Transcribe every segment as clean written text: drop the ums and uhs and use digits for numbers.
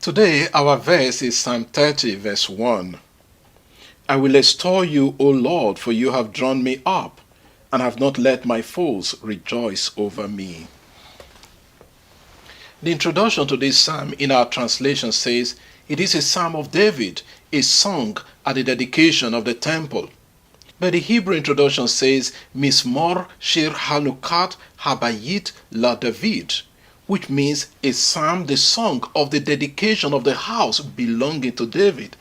Today, our verse is Psalm 30, verse 1. I will extol you, O Lord, for you have drawn me up, and have not let my foes rejoice over me. The introduction to this psalm in our translation says, it is a psalm of David, a song at the dedication of the temple. But the Hebrew introduction says, Mismor Shir Hanukat Habayit La David, which means a psalm, the song of the dedication of the house belonging to David.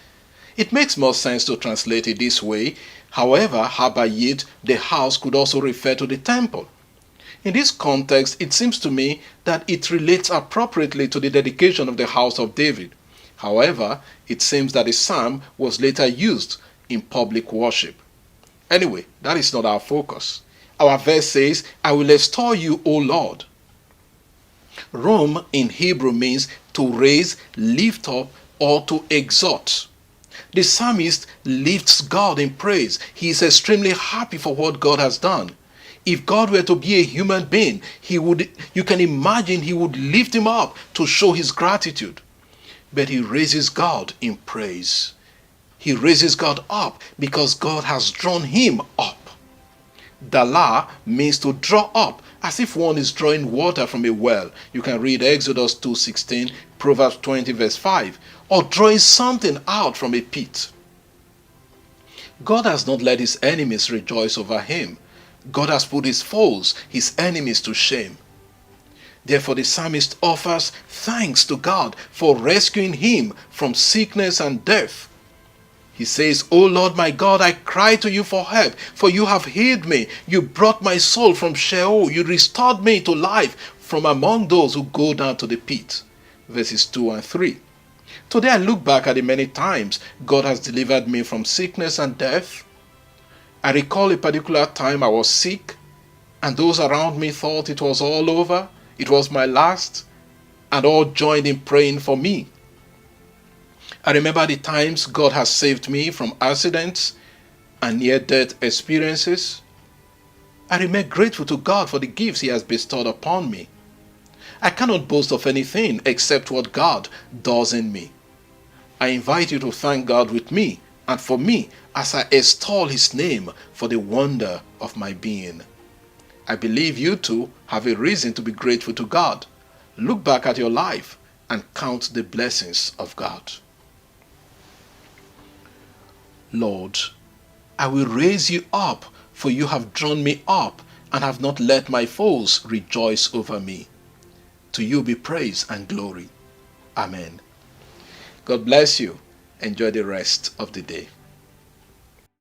It makes more sense to translate it this way. However, Habayit, the house, could also refer to the temple. In this context, it seems to me that it relates appropriately to the dedication of the house of David. However, it seems that the psalm was later used in public worship. Anyway, that is not our focus. Our verse says, I will extol you, O Lord. Rom in Hebrew means to raise, lift up, or to exalt. The psalmist lifts God in praise. He is extremely happy for what God has done. If God were to be a human being, you can imagine he would lift him up to show his gratitude. But he raises God in praise. He raises God up because God has drawn him up. Dala means to draw up, as if one is drawing water from a well. You can read Exodus 2:16, Proverbs 20 verse 5, or drawing something out from a pit. God has not let his enemies rejoice over him. God has put his foes, his enemies, to shame. Therefore, the psalmist offers thanks to God for rescuing him from sickness and death. He says, O Lord my God, I cry to you for help, for you have healed me. You brought my soul from Sheol. You restored me to life from among those who go down to the pit. Verses 2 and 3. Today I look back at the many times God has delivered me from sickness and death. I recall a particular time I was sick, and those around me thought it was all over, it was my last, and all joined in praying for me. I remember the times God has saved me from accidents and near-death experiences. I remain grateful to God for the gifts he has bestowed upon me. I cannot boast of anything except what God does in me. I invite you to thank God with me and for me as I extol his name for the wonder of my being. I believe you too have a reason to be grateful to God. Look back at your life and count the blessings of God. Lord, I will raise you up, for you have drawn me up and have not let my foes rejoice over me. To you be praise and glory. Amen. God bless you. Enjoy the rest of the day.